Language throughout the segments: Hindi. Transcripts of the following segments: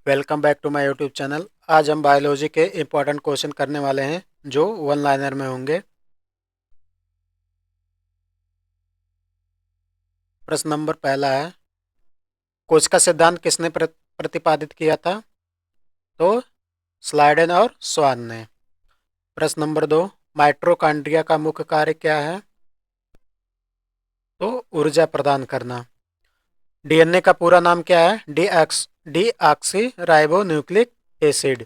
Welcome back to my YouTube channel. आज हम बायोलॉजी के इम्पोर्टेंट क्वेश्चन करने वाले हैं जो वन लाइनर में होंगे। प्रश्न नंबर पहला है, कोच का सिद्धांत किसने प्रतिपादित किया था? तो स्लाइडेन और स्वान ने। प्रश्न नंबर दो, माइटोकॉन्ड्रिया का मुख्य कार्य क्या है? तो ऊर्जा प्रदान करना। डीएनए का पूरा नाम क्या है? Deoxy ribo nucleic acid.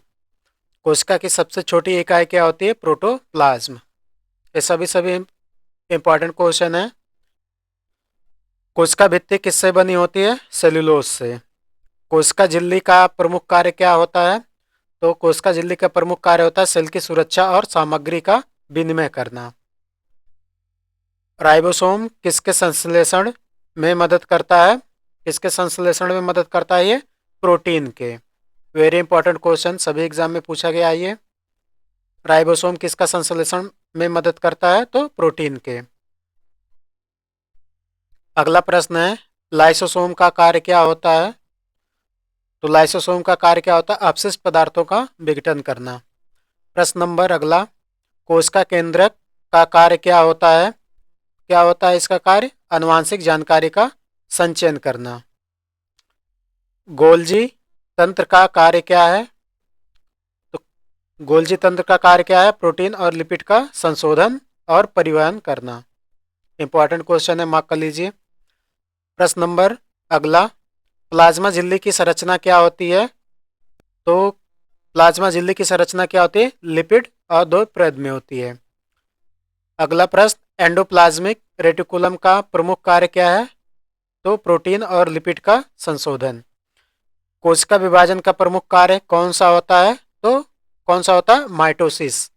कोशिका की सबसे छोटी इकाई क्या होती है? प्रोटोप्लाज्म। ये सभी इंपॉर्टेंट क्वेश्चन है। कोशिका भित्ति किससे बनी होती है? सेल्यूलोज से। कोशिका झिल्ली का प्रमुख कार्य क्या होता है? तो कोशिका झिल्ली का प्रमुख कार्य होता है सेल की सुरक्षा और सामग्री का विनिमय करना। राइबोसोम किसके संश्लेषण में मदद करता है? किसके संश्लेषण में मदद करता है? ये प्रोटीन के। वेरी इंपॉर्टेंट क्वेश्चन, सभी एग्जाम में पूछा गया है ये। राइबोसोम किसका संश्लेषण में मदद करता है? तो प्रोटीन के। अगला प्रश्न है, लाइसोसोम का कार्य क्या होता है? तो लाइसोसोम का कार्य क्या होता है? अपशिष्ट पदार्थों का विघटन करना। प्रश्न नंबर अगला, कोशिका केंद्रक का कार्य क्या होता है? क्या होता है इसका कार्य? आनुवांशिक जानकारी का संचयन करना। गोल्जी तंत्र का कार्य क्या है? तो गोल्जी तंत्र का कार्य क्या है? प्रोटीन और लिपिड का संशोधन और परिवहन करना। इंपॉर्टेंट क्वेश्चन है, मार्क कर लीजिए। प्रश्न नंबर अगला, प्लाज्मा झिल्ली की संरचना क्या होती है? तो प्लाज्मा झिल्ली की संरचना क्या होती है? लिपिड और दो परत में होती है। अगला प्रश्न, एंडोप्लाज्मिक रेटिकुलम का प्रमुख कार्य क्या है? तो प्रोटीन और लिपिड का संशोधन। कोशिका विभाजन का प्रमुख कार्य कौन सा होता है? तो कौन सा होता है? माइटोसिस।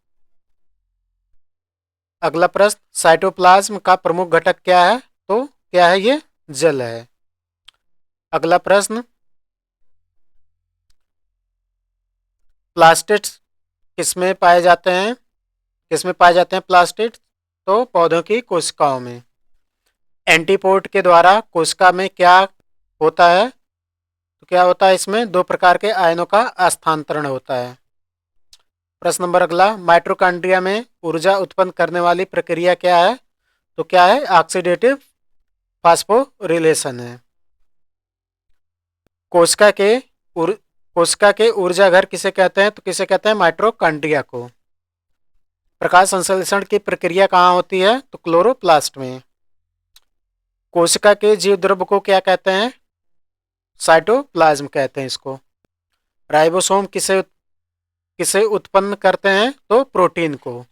अगला प्रश्न, साइटोप्लाज्म का प्रमुख घटक क्या है? तो क्या है ये? जल है। अगला प्रश्न, प्लास्टिड्स किसमें पाए जाते हैं? किसमें पाए जाते हैं प्लास्टिड्स? तो पौधों की कोशिकाओं में। एंटीपोड के द्वारा कोशिका में क्या होता है? तो क्या होता है इसमें? दो प्रकार के आयनों का स्थानांतरण होता है। प्रश्न नंबर अगला, माइटोकॉन्ड्रिया में ऊर्जा उत्पन्न करने वाली प्रक्रिया क्या है? तो क्या है? ऑक्सीडेटिव फास्फोरिलेशन है। कोशिका के कोशिका के ऊर्जा घर किसे कहते हैं? तो किसे कहते हैं? माइटोकॉन्ड्रिया को। प्रकाश संश्लेषण की प्रक्रिया कहाँ होती है? तो क्लोरोप्लास्ट में। कोशिका के जीव द्रव्य को क्या कहते हैं? साइटोप्लाज्म कहते हैं इसको। राइबोसोम किसे किसे उत्पन्न करते हैं? तो प्रोटीन को।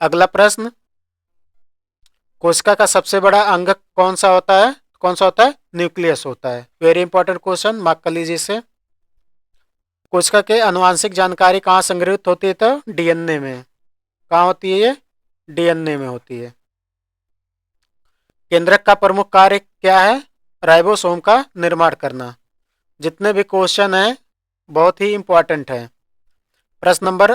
अगला प्रश्न, कोशिका का सबसे बड़ा अंग कौन सा होता है? कौन सा होता है? न्यूक्लियस होता है। वेरी इंपॉर्टेंट क्वेश्चन, मार्क कर लीजिए इसे। कोशिका के आनुवांशिक जानकारी कहाँ संग्रहित होती है? तो डीएनए में। कहाँ होती है ये? डीएनए में होती है। केंद्रक का प्रमुख कार्य क्या है? राइबोसोम का निर्माण करना। जितने भी क्वेश्चन हैं बहुत ही इंपॉर्टेंट है। प्रश्न नंबर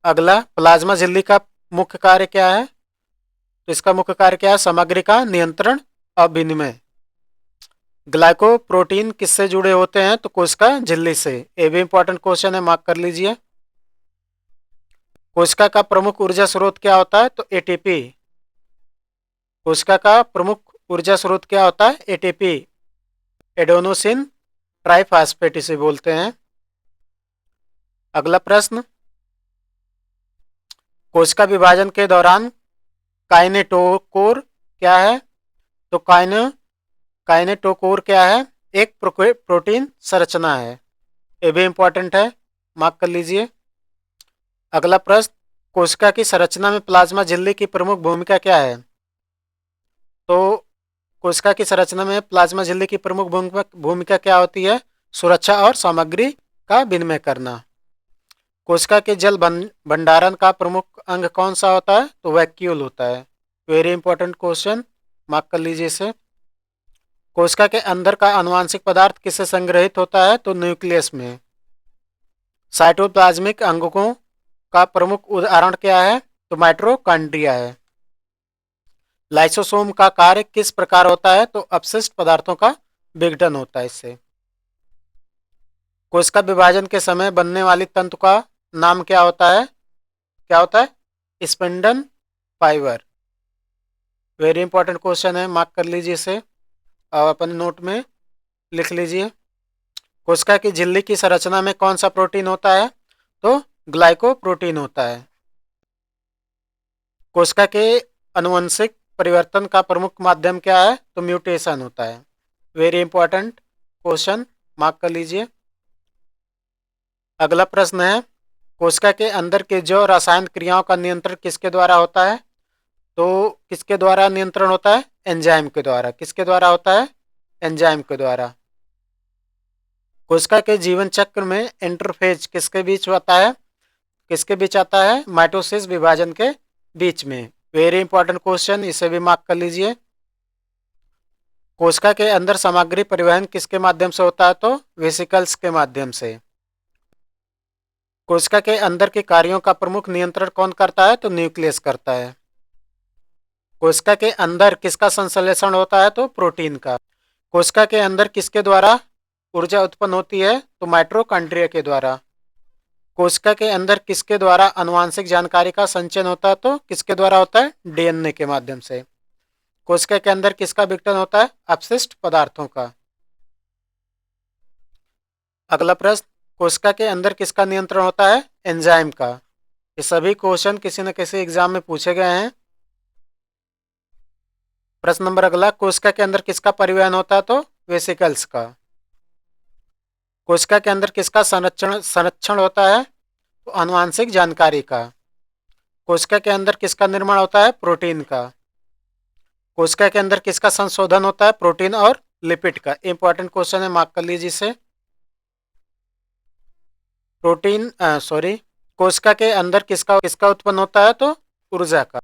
अगला, प्लाज्मा झिल्ली का मुख्य कार्य क्या है? तो इसका मुख्य कार्य क्या है? सामग्री का नियंत्रण और विनिमय। ग्लाइकोप्रोटीन किससे जुड़े होते हैं? तो कोशिका झिल्ली से। ये भी इंपॉर्टेंट क्वेश्चन है, मार्क कर लीजिए। कोशिका का प्रमुख ऊर्जा स्रोत क्या होता है? तो एटीपी। कोशिका का प्रमुख ऊर्जा स्रोत क्या होता है? एटीपी, एडेनोसिन ट्राइफॉस्फेट इसे बोलते हैं। अगला प्रश्न, कोशिका विभाजन के दौरान काइनेटोकोर क्या है? तो काइनेटोकोर क्या है? एक प्रोटीन संरचना है। ये भी इंपॉर्टेंट है, मार्क कर लीजिए। अगला प्रश्न, कोशिका की संरचना में प्लाज्मा झिल्ली की प्रमुख भूमिका क्या है? तो कोशिका की संरचना में प्लाज्मा झिल्ली की प्रमुख भूमिका क्या होती है? सुरक्षा और सामग्री का विनिमय करना। कोशिका के जल भंडारण का प्रमुख अंग कौन सा होता है? तो वैक्यूल होता है। वेरी इंपॉर्टेंट क्वेश्चन, मार्क कर लीजिए इसे। कोशिका के अंदर का आनुवांशिक पदार्थ किससे संग्रहित होता है? तो न्यूक्लियस में। साइटोप्लाज्मिक अंगकों का प्रमुख उदाहरण क्या है? तो माइटोकॉन्ड्रिया है। लाइसोसोम का कार्य किस प्रकार होता है? तो अपशिष्ट पदार्थों का विघटन होता है इससे। कोशिका विभाजन के समय बनने वाली तंतु का नाम क्या होता है? क्या होता है? Spindle fibre. Very important question है, मार्क कर लीजिए इसे और अपने नोट में लिख लीजिए। कोशिका की झिल्ली की संरचना में कौन सा प्रोटीन होता है? तो ग्लाइकोप्रोटीन होता है। कोशिका के अनुवंशिक परिवर्तन का प्रमुख माध्यम क्या है? तो म्यूटेशन होता है। वेरी इंपॉर्टेंट क्वेश्चन, मार्क कर लीजिए। अगला प्रश्न है, कोशिका के अंदर के जो रासायनिक क्रियाओं का नियंत्रण किसके द्वारा होता है? तो किसके द्वारा नियंत्रण होता है? एंजाइम के द्वारा। किसके द्वारा होता है? एंजाइम के द्वारा। कोशिका के जीवन चक्र में इंटरफेज किसके बीच होता है? किसके बीच आता है? माइटोसिस विभाजन के बीच में। वेरी इंपॉर्टेंट क्वेश्चन, इसे भी मार्क कर लीजिए। कोशिका के अंदर सामग्री परिवहन किसके माध्यम से होता है? तो वेसिकल्स के माध्यम से। कोशिका के अंदर के कार्यों का प्रमुख नियंत्रण कौन करता है? तो न्यूक्लियस करता है। कोशिका के अंदर किसका संश्लेषण होता है? तो प्रोटीन का। कोशिका के अंदर किसके द्वारा ऊर्जा उत्पन्न होती है? तो माइटोकॉन्ड्रिया के द्वारा। कोशिका के अंदर किसके द्वारा आनुवंशिक जानकारी का संचयन होता है? तो किसके द्वारा होता है? डीएनए के माध्यम से। कोशिका के अंदर किसका विघटन होता है? अपशिष्ट पदार्थों का। अगला प्रश्न, कोशिका के अंदर किसका नियंत्रण होता है? एंजाइम का। ये सभी क्वेश्चन किसी न किसी एग्जाम में पूछे गए हैं। प्रश्न नंबर अगला, कोशिका के अंदर किसका परिवहन होता है? तो वेसिकल्स का। कोशिका के अंदर किसका संरक्षण होता है? तो आनुवंशिक जानकारी का। कोशिका के अंदर किसका निर्माण होता है? प्रोटीन का। कोशिका के अंदर किसका संशोधन होता है? प्रोटीन और लिपिड का। इंपॉर्टेंट क्वेश्चन है, मार्क कर लीजिए इसे। कोशिका के अंदर किसका उत्पन्न होता है? तो ऊर्जा का।